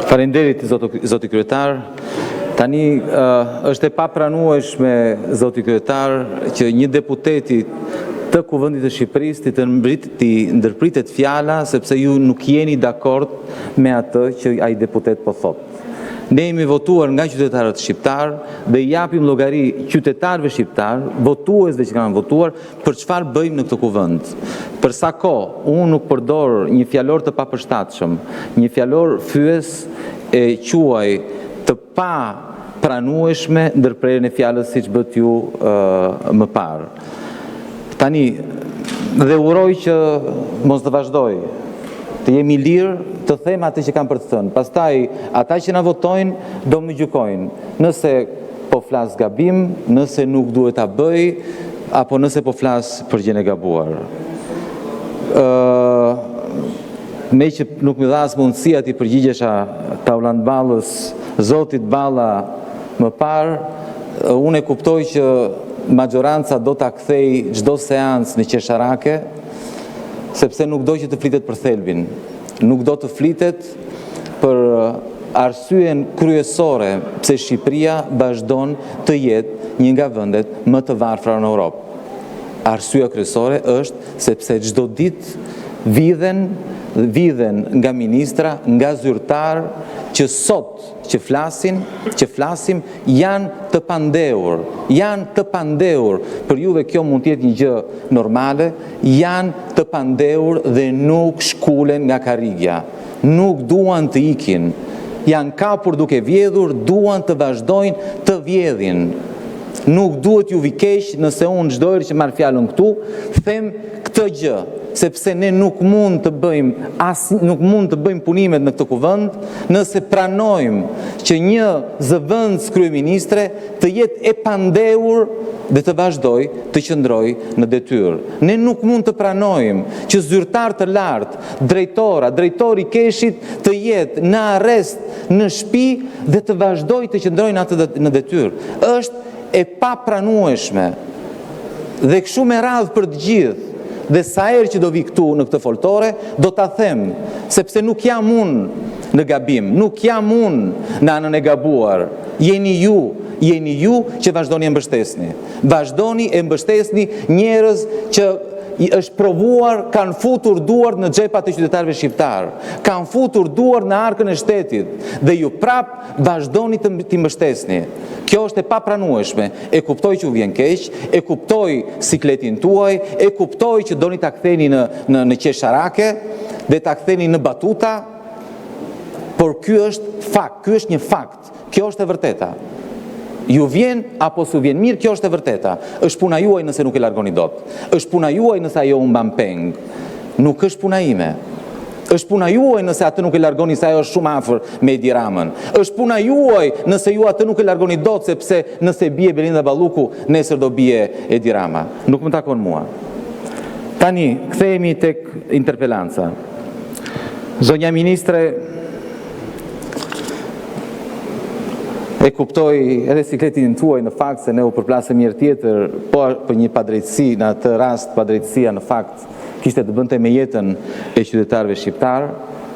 Faleminderit zoti kryetar. Tani është e papranueshme zoti kryetar që një deputeti të Kuvendit të Shqipërisë të ndërpritet fjala sepse ju nuk jeni dakord me atë që ai deputet po thotë. Ne jemi votuar nga qytetarët shqiptar dhe i japim llogari qytetarëve shqiptar, votuesve që kanë votuar, për çfarë bëjmë në këtë kuvend. Për sa kohë unë nuk përdor një fjalor të papërshtatshëm, një fjalor fyes e quaj të pa pranueshme ndërprerjen e fjalës siç bët ju më parë. Tani, dhe uroj që mos të vazhdoj, të jemi lirë të them atë që kam për të thënë. Pastaj, ata që na votojnë, do më gjykojnë. Nëse po flas gabim, nëse nuk duhet ta bëj, apo nëse po flas për gjën e gabuar. Me që nuk më dha as mundësia t'i përgjigjesha Taulant Ballës, zotit Balla më parë, unë e kuptoj që majoranca do ta kthej çdo seancë në qesharake, sepse nuk do që të flitet për thelbin, nuk do të flitet për arsyen kryesore pse Shqipëria vazhdon të jetë një nga vendet më të varfra në Europë. Arsyeja kryesore është sepse çdo ditë vidhen nga ministra, nga zyrtar që sot që flasim janë të pandehur, për juve kjo mund të jetë një gjë normale, janë të pandehur dhe nuk shkulen nga karrigja, nuk duan të ikin, janë kapur duke vjedhur, duan të vazhdojnë të vjedhin. Nuk duhet ju vi keq nëse unë çdo herë që marr fjalën këtu, them këtë gjë, sepse ne nuk mund të bëjmë punimet në këtë kuvend nëse pranojmë që një zëvendës kryeministre të jetë e pandehur dhe të vazhdoj të qëndroj në detyrë. Ne nuk mund të pranojmë që zyrtar të lartë, drejtori i Keshit të jetë në arrest në shtëpi dhe të vazhdoj të qëndrojnë atë në detyrë. Është e papranueshme dhe kështu me radhë për të gjithë. Dhe sa herë që do vi këtu në këtë foltore, do ta them, sepse nuk jam unë në gabim, nuk jam unë në anën e gabuar, jeni ju që vazhdoni e mbështesni. Vazhdoni e mbështesni njerëz që është provuar, kanë futur duart në xhepat e qytetarëve shqiptar, kanë futur duart në arkën e shtetit, dhe ju prap vazhdoni të mbështesni. Kjo është e papranueshme, e kuptoj që u vjen keq, e kuptoj sikletin tuaj, e kuptoj që doni ta ktheni në qesharake dhe ta ktheni në batuta, por ky është fakt, ky është një fakt, kjo është e vërteta. Ju vjen apo s'u vjen mirë, kjo është e vërteta. Është puna juaj nëse nuk e largoni dot. Është puna juaj nëse ajo u mban peng. Nuk është puna ime. Është puna juaj nëse atë nuk e largoni se ajo është shumë afër me Edi Ramën. Është puna juaj nëse ju atë nuk e largoni dot, sepse nëse bie Belinda Balluku, nesër do bie Edi Rama. Nuk më takon mua. Tani, kthehemi tek interpelanca. Zonja ministre, e kuptoj edhe sikletin tuaj në fakt se ne u përplasëm njërë tjetër, po për një padrejtësi, në atë rast padrejtësia në fakt kishte të bënte me jetën e qytetarëve shqiptar,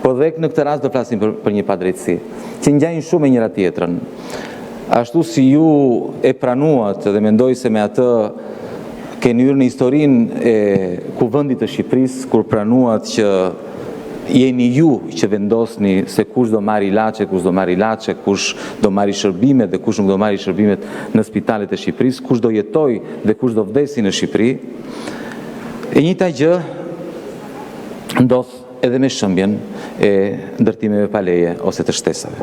po dhe në këtë rast do flasim për një padrejtësi, që ngjajnë shumë e njëra tjetrën. Ashtu si ju e pranuat dhe mendoj se me atë keni hyrë në historinë e Kuvendit të Shqipërisë, kur pranuat që jeni ju që vendosni se kush do marri ilaçe, kush do marri ilaçe, kush do marri shërbimet dhe kush nuk do marri shërbimet në spitalet e Shqipërisë, kush do jetoj dhe kush do vdesi në Shqipëri. E njëjta gjë ndodh edhe me shëmbjen e ndërtimeve pa leje ose të shtesave.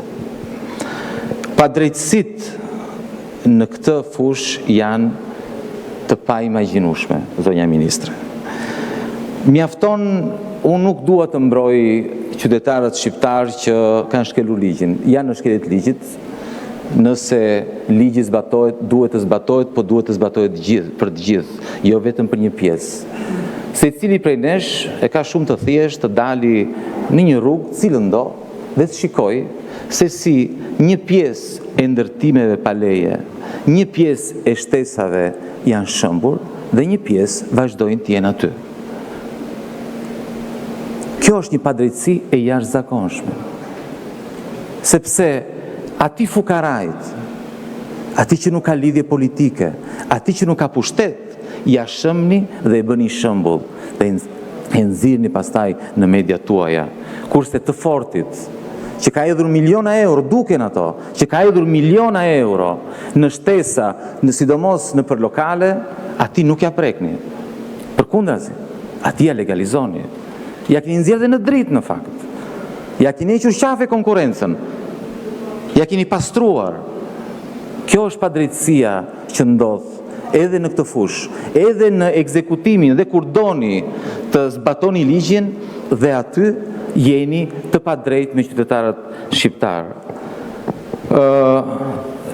Padrejtësitë në këtë fushë janë të paimagjinueshme, zonja ministre. Mjafton, unë nuk dua të mbroj qytetarët shqiptarë që kanë shkelur ligjin. Janë në shkeljet ligjit, nëse ligji zbatohet, duhet të zbatohet, po duhet të zbatohet për të gjithë, jo vetëm për një pjesë. Secili prej nesh e ka shumë të thjeshtë të dali në një rrugë, cilën do, dhe të shikoj se si një pjesë e ndërtimeve pa leje, një pjesë e shtesave janë shëmbur dhe një pjesë vazhdojnë të jenë aty. Kjo është një padrejtësi e jashtëzakonshme. sepse ati fukarajt, ati që nuk ka lidhje politike, ati që nuk ka pushtet, ja shëmni dhe e bëni shëmbull dhe e nxirrni pastaj në mediat tuaja. Kurse të fortit, që ka hedhur miliona euro, duken ato, që ka hedhur miliona euro në shtesa, në sidomos në përlokale, ati nuk ja prekni. Përkundrazi, ati ja legalizoni. Ja keni nxjerrë dhe në dritë në fakt. Ja keni hequr qafe konkurrencën. Ja keni pastruar. Kjo është padrejtësia që ndodh edhe në këtë fush, edhe në ekzekutimin, dhe kur doni të zbatoni ligjin, dhe aty jeni të padrejt me qytetarët shqiptarë.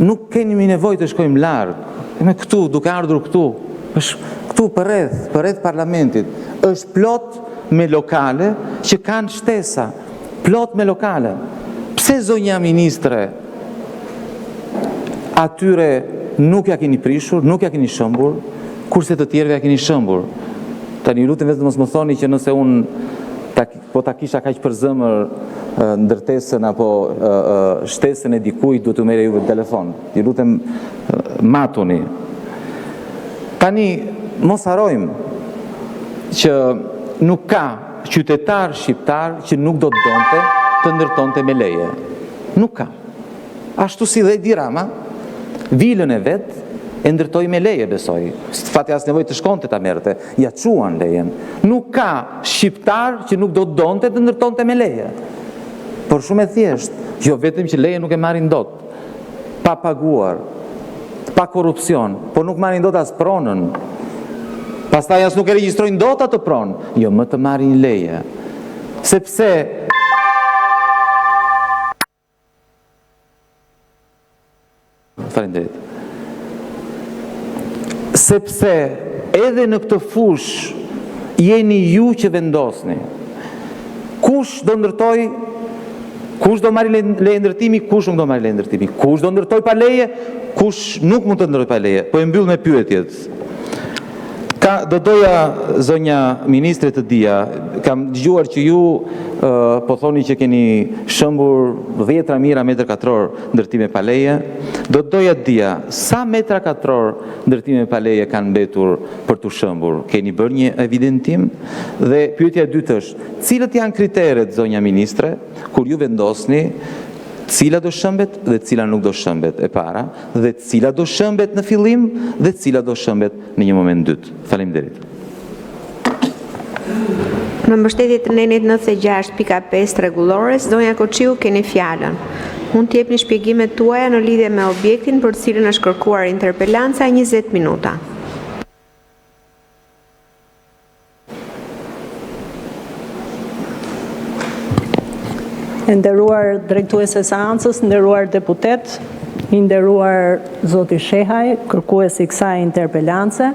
Nuk kemi nevojë të shkojmë larg. Me këtu, duke ardhur këtu, këtu përreth parlamentit, është plot me lokale që kanë shtesa, plot me lokale. Pse zonja ministre atyre nuk ja keni prishur, nuk ja keni shëmbur, kurse të tjerëve ja keni shëmbur? Tani lutem vetëm mos më thoni që nëse unë po ta kisha kaq për zëmër ndërtesën apo shtesën e dikujt, duhet të merre juve telefon. Ju lutem matuni. Tani mos harrojmë që nuk ka qytetar shqiptar që nuk do të donte të ndërtonte me leje. Nuk ka. Ashtu si dhe Edi Rama, vilën e vetë e ndërtoi me leje, besoj. Fati as nevojë të shkonte ta merrte, ja çuan lejen. Nuk ka shqiptar që nuk do të donte të ndërtonte me leje. Por shumë e thjeshtë, jo vetëm që leje nuk e marrin dot, pa paguar, pa korrupsion, por nuk marrin dot as pronën. Pastaj as nuk e regjistrojnë dot atë pronë, jo më të marrin leje. Sepse falenderit. Sepse edhe në këtë fush jeni ju që vendosni. Kush do ndërtoj, kush do marrë leje ndërtimi, kush nuk do marrë leje ndërtimi. Kush do ndërtoj pa leje, kush nuk mund të ndërtoj pa leje. Po e mbyll me pyetjet. Do doja, zonja ministre, të dija, kam dëgjuar që ju po thoni që keni shëmbur 10 mijëra metër katror ndërtime pa leje. Do doja të dija, sa metra katror ndërtime pa leje kanë mbetur për të shëmbur? Keni bërë një evidentim? Dhe pyetja e dytë është, cilët janë kriteret, zonja ministre, kur ju vendosni cila do shëmbet dhe cila nuk do shëmbet e para, dhe cila do shëmbet në fillim dhe cila do shëmbet në një moment dytë. Faleminderit. Në mbështetje të nenit 96.5 rregullores, zonja Koçiu, keni fjalën. Mund të jepni shpjegimet tuaja në lidhje me objektin për të cilën është kërkuar interpelanca 20 minuta. Nderuar drejtuese seancës, nderuar deputet, nderuar zoti Shehaj, kërkuesi i kësaj interpelance.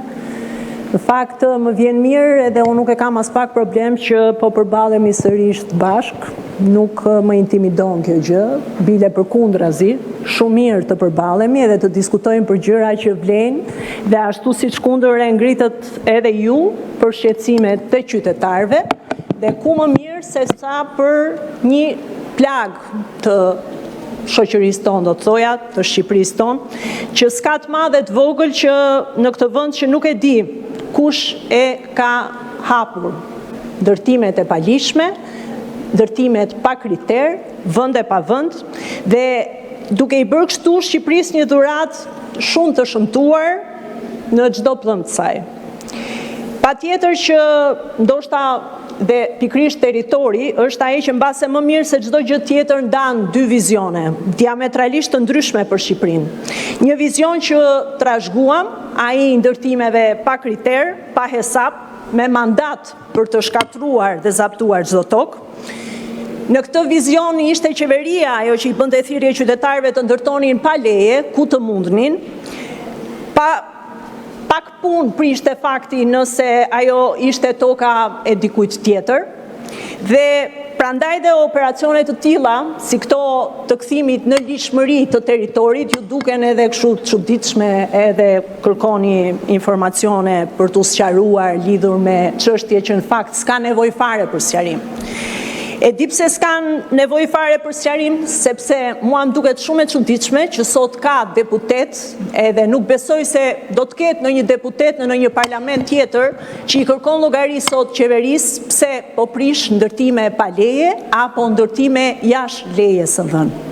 Në fakt më vjen mirë edhe unë nuk e kam as pak problem që po përballemi sërish të bashk, nuk më intimidon kjo gjë, bile përkundrazi, shumë mirë të përballemi edhe të diskutojmë për gjëra që vlen, dhe ashtu siç kundër e ngritët edhe ju për shqetësimet të qytetarëve, dhe ku më mirë se sa për një plag të shoqërisë tonë, do të thoja, të Shqipërisë tonë, që s'ka të madhe të vogël që në këtë vend që nuk e di kush e ka hapur ndërtimet e palishme, ndërtimet pa kriter, vende pa vend, dhe duke i bërë kështu Shqipërisë një dhuratë shumë të shëmtuar në çdo plot të saj. Patjetër që ndoshta dhe pikrisht territori është ai që mbase më mirë se çdo gjë tjetër ndan dy vizione, diametralisht të ndryshme për Shqipërinë. Një vizion që trashëguam, ai i ndërtimeve pa kriter, pa hesap, me mandat për të shkatruar dhe zaptuar çdo tokë. Në këtë vizion ishte qeveria ajo që i bënte thirrje qytetarëve të ndërtonin pa leje, ku të mundnin, pak punë prishte fakti nëse ajo ishte toka e dikujt tjetër, dhe prandaj dhe operacione të tilla, si këto të kthimit në ligjshmëri të territorit, ju duken edhe kështu të çuditshme, edhe kërkoni informacione për t'u sqaruar lidhur me çështje që në fakt s'ka nevojë fare për sqarim. E di pse s'kan nevojë fare për sqarim, sepse mua më duket shumë e çuditshme që sot ka deputet, edhe nuk besoj se do të ketë ndonjë deputet në ndonjë parlament tjetër që i kërkon llogari sot qeverisë pse po prish ndërtime pa leje apo ndërtime jashtë lejes së dhënë.